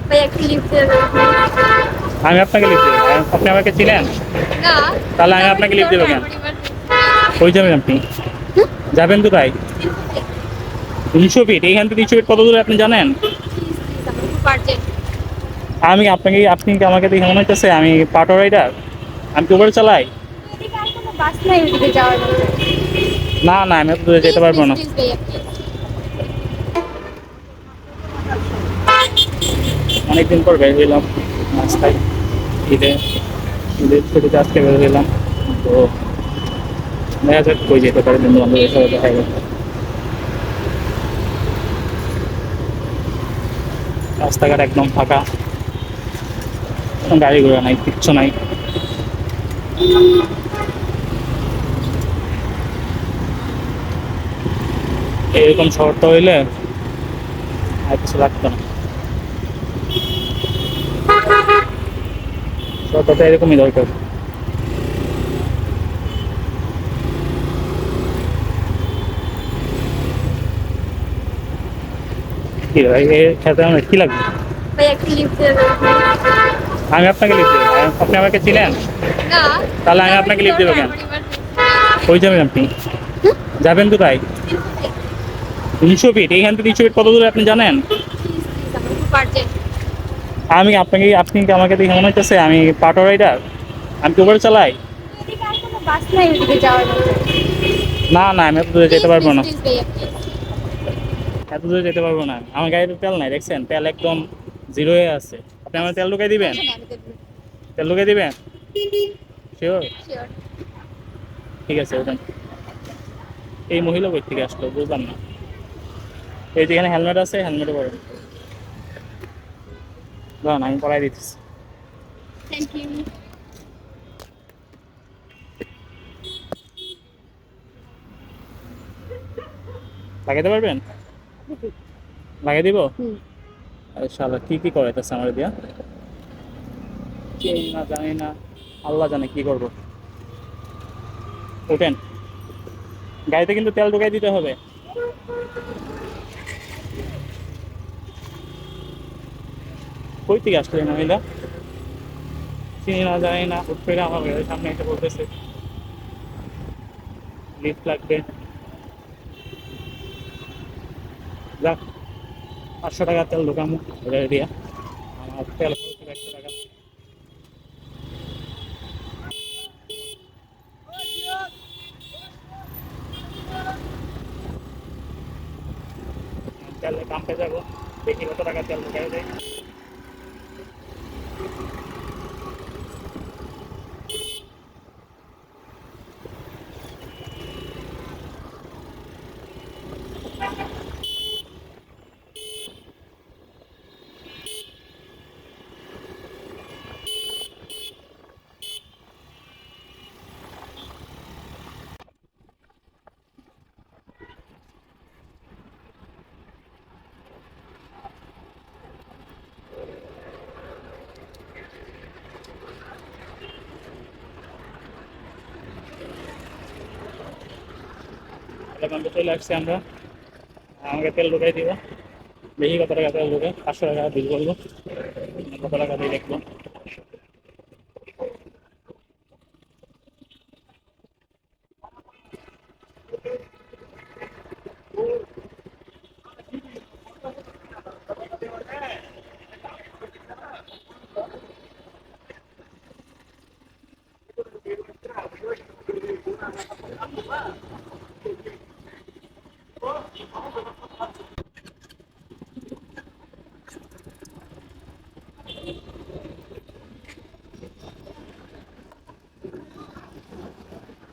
ভাই একটা লিফট দেবেন please? আমি আপনাকে লিফট দেবো। আপনি আমাকে চিনেন? না, তাহলে কিন্তু আমি আমার আপনাকে একটু লিফট দেবো দরকার, কেন? আমার emergency। কই যাবেন আপনি? যাবেন কোথায়? 300 ফিট? এইখান থেকে 300 ফিট কত দূরে আপনি জানেন? প্লিজ প্লিজ আমার খুব আর্জেন্ট। আপনি কি আমাকে দেখে মনে হইতেছে আমি পাটো রাইডার? আমি কি উবার চালাই? এদিকে আর কোনো বাস নাই ওইদিকে যাওয়ার মতো? না না, আমি এত দূরে প্লিজ যেতে পারবো প্লিজ না। প্লিজ ভাইয়া প্লিজ। অনেকদিন পর বের হইলাম রাস্তায়। ঈদে ঈদের ছুটিতে আজকে বের হইলাম। তো দেখা যাক কই যেতে পারি, বন্ধু বান্ধবের সাথে দেখা যাবে। রাস্তাঘাট একদম ফাঁকা, কোনো গাড়ি ঘোড়া নাই, কিচ্ছু নাই। এরকম শহরটা হইলে আর কিছু লাগতো না। শহরটা তো এরকমই দরকার। কি ভাই, খেতে আমার কি লাগবে? ভাই একটা লিফট দেবেন please? আমি আপনাকে লিফট দেবো। আপনি আমাকে চিনেন? না, তাহলে কিন্তু আমি আমার আপনাকে একটু লিফট দেবো দরকার, কেন? আমার emergency। কই যাবেন আপনি? যাবেন কোথায়? 300 ফিট? এইখান থেকে 300 ফিট কত দূরে আপনি জানেন? প্লিজ প্লিজ আমার খুব আর্জেন্ট। আপনি কি আমাকে দেখে মনে হইতেছে আমি পাটো রাইডার? আমি কি উবার চালাই? এদিকে আর কোনো বাস নাই ওইদিকে যাওয়ার মতো? না না, আমি এত দূরে যেতে প্লিজ পারবো প্লিজ না। প্লিজ ভাইয়া প্লিজ। এত দূরে যেতে পারবো না। আমার গাড়িতে তেল নাই, দেখছেন? তেল একদম জিরো হয়ে আছে। আপনি আমার তেল ঢুকাই দিবেন? সমস্যা নেই, আমি দেখবো। তেল ঢুকাই দিবেন? শিওর? শিওর। ঠিক আছে, ওঠেন। এই মহিলা কই থেকে আসলো বুঝলাম না। এই যেখানে হেলমেট আছে, হেলমেটে পড়েন। দাঁড়ান, আমি পড়াই দিতেছি। Thank you. লাগাইতে পারবেন? লাগাই দিব? আরে শালা কি কি করাইতেছে আমার দিয়া, চিনি না জানি না, আল্লাহ জানে কি করব। ওঠেন, গাড়িতে কিন্তু তেল ঢুকাই দিতে হবে। কই থেকে আসলে এই মহিলা? চিনি না জানি না, হুট করে আমার ঘরের সামনে এসে বলতেছে লিফট লাগবে। যাক, 500 টাকা তেল ঢুকামু গাড়ি দিয়া। আমার তেল খরচ হলো 100 টাকা। তেলে পাম্পে যাবো, দেখি কত টাকা তেল ঢুকাই দেয়। তেলে পাম্পে চলে আসছি আমরা। আমাকে তেল ঢুকাই দিব, দেখি কত টাকা তেল ঢুকে। 500 টাকা বিল করবো, কত টাকা দিয়ে দেখবো।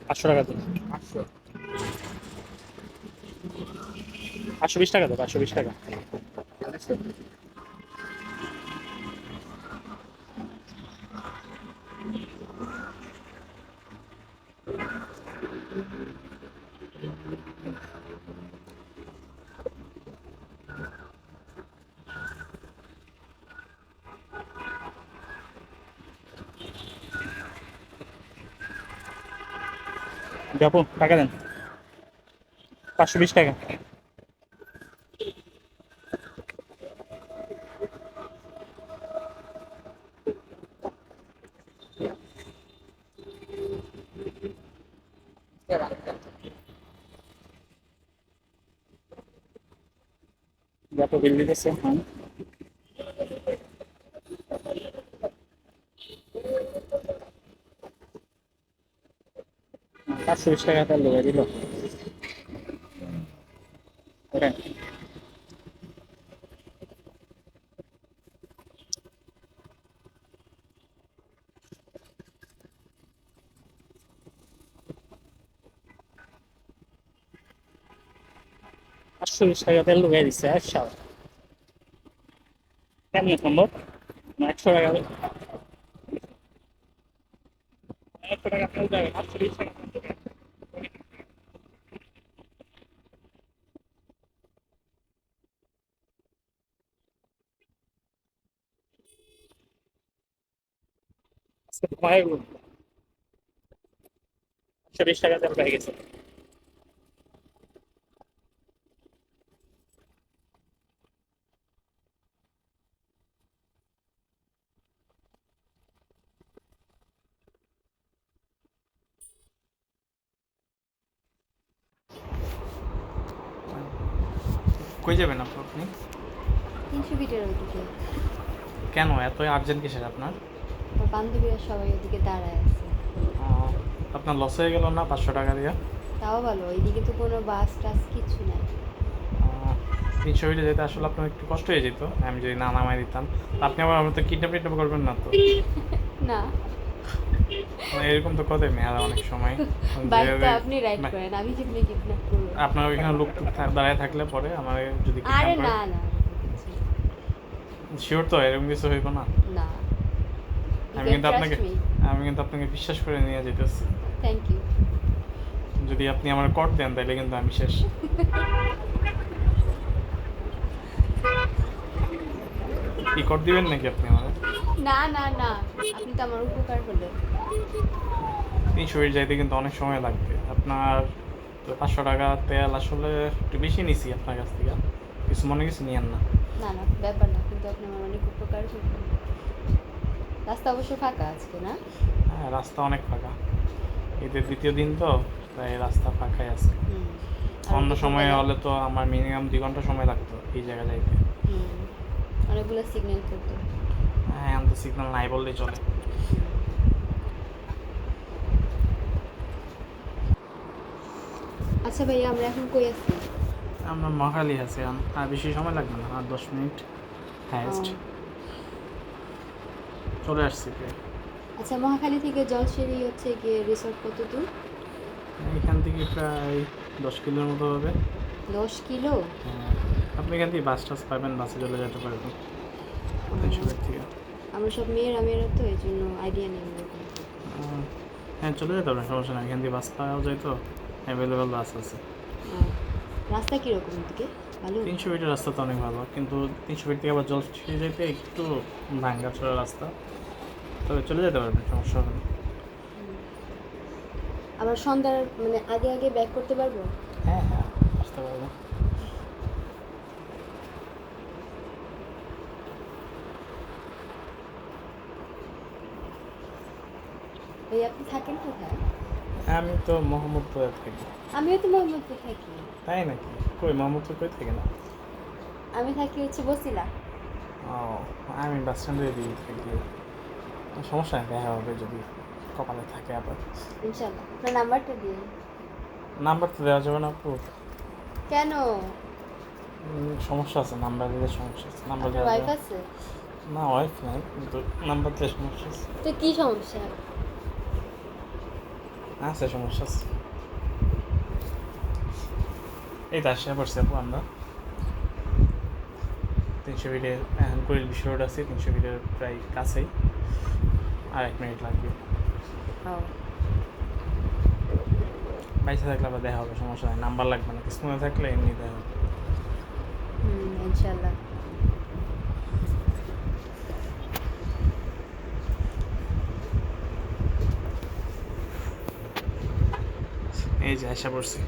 পাঁচশো টাকা দিন। 520 টাকা তো, 520 টাকা। যাবো, টাকা দেন। 520 টাকা। বিল দিতেছে। হ্যাঁ, 520 টাকা তার লোক দিল। ওরে, 520 টাকা তেল ঢুকাই দিচ্ছে। আচ্ছা, কেমন সম্ভব? 100 টাকা, 100 টাকা তেল দেবে, 520 টাকা তেল দেবে। আজকে ঘুমায় গেল। 120 টাকা তেল পেয়ে গেছে। কই যাবেন আপনি? 300 ফিটের ওইদিকে। কেন এত আর্জেন্ট কিসের আপনার? আমার বান্ধবীরা সবাই ওদিকে দাঁড়ায় আছে। আহ, আপনার লস হয়ে গেল না 500 টাকা দিয়ে? তাও ভালো, ওইদিকে তো কোনো বাস টাস কিছু নাই। 300 ফিটে যেতে আসলে আপনার একটু কষ্ট হয়ে যেত আমি যদি না নামাই দিতাম। তা আপনি আবার আমার তো কিডন্যাপ টিডন্যাপ করবেন না তো? না, মানে এরকম তো কথা মেয়েরা অনেক সময় বাইক তো যে- আপনি রাইড না, করেন, আমি যেমনি কিডন্যাপ করবো। আপনার ওইখানে লোক টুক দাঁড়ায় থাকলে পরে আমার যদি আরে কিডন্যাপ না করে, না, কিছু শিওর তো এরকম কিছু হইব না? না। আমি কিন্তু আপনাকে বিশ্বাস করে নিয়ে যেতেছি। Thank you. যদি আপনি আমার কর দেন তাহলে কিন্তু আমি শেষ। কি কর দিবেন নাকি আপনি আমার? না না না, আপনি তো আমার উপকার করলেন। 300 ফিট যাইতে কিন্তু অনেক সময় লাগবে আপনার। তো 500 টাকা তেল আসলে একটু বেশি নিছি আপনার কাছ থেকে, কিছু নিয়েন না। না না, ব্যাপার না, কিন্তু আপনি আমার অনেক উপকার করলেন। রাস্তা অবশ্য ফাঁকা আজকে, না? হ্যাঁ, রাস্তা অনেক ফাঁকা, ঈদের দ্বিতীয় দিন তো, তাই রাস্তা ফাঁকাই আছে। হুম। আর অন্য ওদিকে সময়ে বেলা- হলে তো আমার মিনিমাম 2 ঘন্টা সময় লাগতো এই জায়গায় যাইতে। হুম, অনেকগুলো সিগন্যাল করতো। হ্যাঁ, এখন তো সিগন্যাল নাই বললেই চলে। আচ্ছা ভাইয়া, আমরা এখন কই আছি? আমরা মহাখালী আছি এখন, আর বেশি সময় লাগবে না, আর 10 মিনিট হাইয়েস্ট। ও, চলে আসছি প্রায়। আচ্ছা, মহাখালী থেকে জলসিঁড়ি হচ্ছে গিয়ে রিসোর্ট কত দূর? এখান থেকে প্রায় 10 কিলোর মতো হবে। 10 কিলো? হ্যাঁ, আপনি এখান থেকে বাস টাস পাবেন, বাসে চলে যেতে পারবেন 300 থেকে। আমরা সব মেয়েরা মেয়েরা তো, এই জন্য আইডিয়া নেই এরকম। হ্যাঁ, চলে যেতে পারবেন, সমস্যা নেই, এখান থেকে বাস পাওয়া যায় তো, অ্যাভেলেবেল বাস আছে। রাস্তা কীরকম এদিকে? ভালো? 300 ফিটের রাস্তা তো অনেক ভালো, কিন্তু 300 ফিট থেকে আবার জলছিড়ে যেতে একটু ভাঙ্গাচোরা রাস্তা, তবে চলে যেতে পারবেন, সমস্যা হবে না। আবার সন্ধ্যার মানে আগে আগে ব্যাক করতে পারবো? হ্যাঁ হ্যাঁ, আসতে পারবেন। ভাই, আপনি থাকেন কোথায়? আমি তো মোহাম্মদপুরে থাকি। আমিও তো মোহাম্মদপুর থাকি। তাই নাকি? কই মোহাম্মদপুর কই থাকি না? আমি থাকি হচ্ছে বসিলা। ও, আমি বাস স্ট্যান্ডে দিয়ে থাকি। সমস্যা নেই, দেখা হবে যদি কপালে থাকে আবার। ইনশাল্লাহ, আপনার নাম্বারটা দিন। নাম্বার তো দেওয়া যাবে না আপু। কেন? সমস্যা আছে, নাম্বার দিলে সমস্যা আছে, নাম্বার আপনার দেওয়া ওয়াইফ যাবে আছে? না। ওয়াইফ নাই, কিন্তু নাম্বার দিলে সমস্যা আছে। তো কি সমস্যা? আছে, সমস্যা আছে। এই তো আসে পড়ছি আপু আমরা 300 ফিটে, এখন কুড়িল বিশ্ব রোড আছে, 300 ফিটের প্রায় কাছেই, আর 1 মিনিট লাগবে। বাইসে থাকলে আবার দেখা হবে, সমস্যা নেই, নাম্বার লাগবে না, কিসমতে থাকলে এমনি দেখা হবে। ইনশাল্লাহ। এই যে আশা পড়ছি।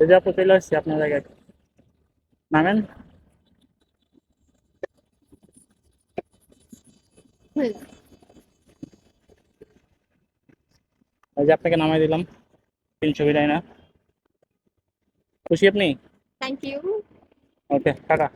এই যে আপু চলে আসছি আপনার জায়গায়, নামেন। এই যে আপনাকে নামাই দিলাম 300 বিদায় না, খুশি আপনি? Thank you. Okay tata.